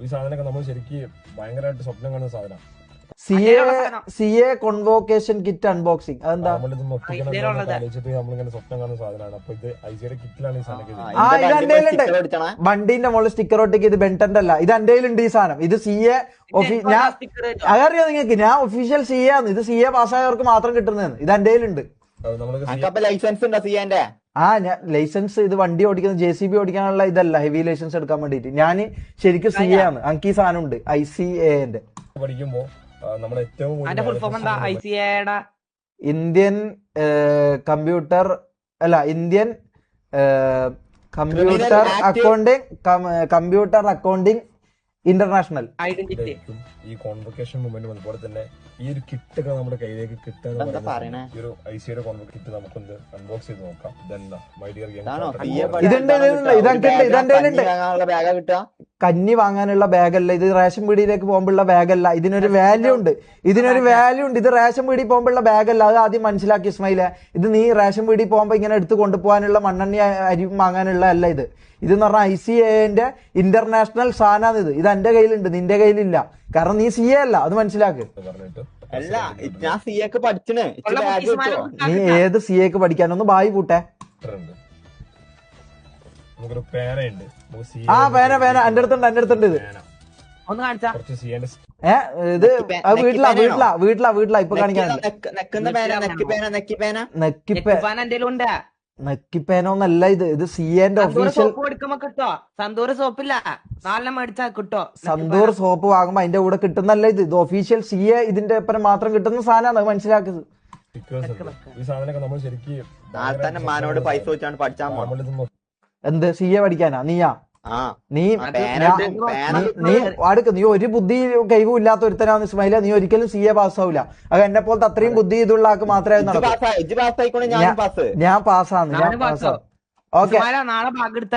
ഈ സാധനമൊക്കെ നമ്മൾ ശരിക്കും ഭയങ്കരമായിട്ട് സ്വപ്നം കാണുന്ന സാധനം. സി എ കോൺവോക്കേഷൻ കിറ്റ് അൺബോക്സിംഗ് അതെന്താ? ആലോചിച്ചിട്ട് നമ്മളിങ്ങനെ സ്വപ്നം കാണുന്ന സാധനമാണ്. അപ്പൊ ഇത് ഐസിയുടെ കിറ്റിലാണ് ഈ സാധനം. ഇത് എന്റെ കയ്യിലുണ്ട്. വണ്ടീന്റെ മുകളിൽ സ്റ്റിക്കർ ഒട്ടിക്ക്. ഇത് ബെൻറ്റന്റെ അല്ല, ഇത് എന്റെ കയ്യിലുണ്ട് ഈ സാധനം. ഇത് ഞാൻ അതറിയോ നിങ്ങൾക്ക്? ഞാൻ ഒഫീഷ്യൽ സി എ ആണ്. ഇത് സി എ പാസ്സായവർക്ക് മാത്രം കിട്ടുന്നതെന്ന്. ഇത് എന്റെ കയ്യിലുണ്ട്. ലൈസൻസ് ഉണ്ടോ സി എന്റെ? ഞാൻ ലൈസൻസ് ഇത് വണ്ടി ഓടിക്കുന്ന JCB ഓടിക്കാനുള്ള ഇതല്ല, ഹെവി ലൈസൻസ് എടുക്കാൻ വേണ്ടിട്ട്. ഞാൻ ശരിക്കും സി എ ആണ്. എനിക്ക് ഈ സാധനം ഉണ്ട്, ICAന്റെ. പഠിക്കുമ്പോ നമ്മുടെ ഏറ്റവും Indian computer accounting international identity. ഈ കോൺവൊക്കേഷൻ മൂവ്മെന്റ് അതുപോലെ തന്നെ ഈ ഒരു കിറ്റ് ഒക്കെ നമ്മുടെ കയ്യിലേക്ക് കിട്ടുക. ഈ ഒരു ഐസിയുടെ കോൺവൊക്കേഷൻ കിറ്റ് നമുക്കൊന്ന് അൺബോക്സ് ചെയ്ത് നോക്കാം. കഞ്ഞി വാങ്ങാനുള്ള ബാഗല്ല ഇത്, റേഷൻ പീടിയിലേക്ക് പോകുമ്പോഴുള്ള ബാഗല്ല. ഇതിനൊരു വാല്യൂ ഉണ്ട്. ഇത് റേഷൻ പീടി പോകുമ്പോഴുള്ള ബാഗല്ല. അത് ആദ്യം മനസ്സിലാക്കി ഇസ്മായിലെ. ഇത് നീ റേഷൻ പീടി പോകുമ്പോ ഇങ്ങനെ എടുത്ത് കൊണ്ടുപോകാനുള്ള മണ്ണെണ്ണ അരി വാങ്ങാനുള്ള അല്ല ഇത്. ഇതെന്ന് പറഞ്ഞാൽ ICAന്റെ ഇന്റർനാഷണൽ സാധനമാണ് ഇത്. ഇത് എന്റെ കയ്യിലുണ്ട്, നിന്റെ കയ്യിലില്ല. കാരണം നീ CA അല്ല, അത് മനസ്സിലാക്ക്. അല്ല, ഞാൻ CA പഠിച്ചണ്. നീ ഏത് CA പഠിക്കാനൊന്ന് ബായി പൂട്ടെ. ആ പേന എന്റെ അടുത്തുണ്ട് ഇത്. ഇത് വീട്ടിലാ ഇപ്പൊ കാണിക്കാനില്ല. നെക്കിപ്പേനൊന്നല്ല ഇത് CAന്റെ ഒഫീഷ്യൽ. സന്തൂർ സോപ്പ് വാങ്ങുമ്പോ അതിന്റെ കൂടെ കിട്ടുന്നല്ല ഇത്. ഒഫീഷ്യൽ CA ഇതിന്റെ ഒപ്പം മാത്രം കിട്ടുന്ന സാധനമാണ്, മനസ്സിലാക്കുന്നത്. ഈ സാധനമൊക്കെ നമ്മൾ ശരിക്കും മാനോട് പൈസ വെച്ചാണ് പഠിച്ചാൽ എന്ത് CA പഠിക്കാനാ? നീ ഒരു ബുദ്ധി കഴിവും ഇല്ലാത്ത ഒരുത്തനാണ് ഇസ്മായില. നീ ഒരിക്കലും CA പാസ്സാവില്ല. അത് എന്നെ പോലത്തെ അത്രയും ബുദ്ധി ഇതുള്ള ആൾക്ക് മാത്രമേ നടക്കൂ. ഞാൻ പാസ്സാണ്. ഓക്കെ, നാളെ ഭാഗം എടുത്ത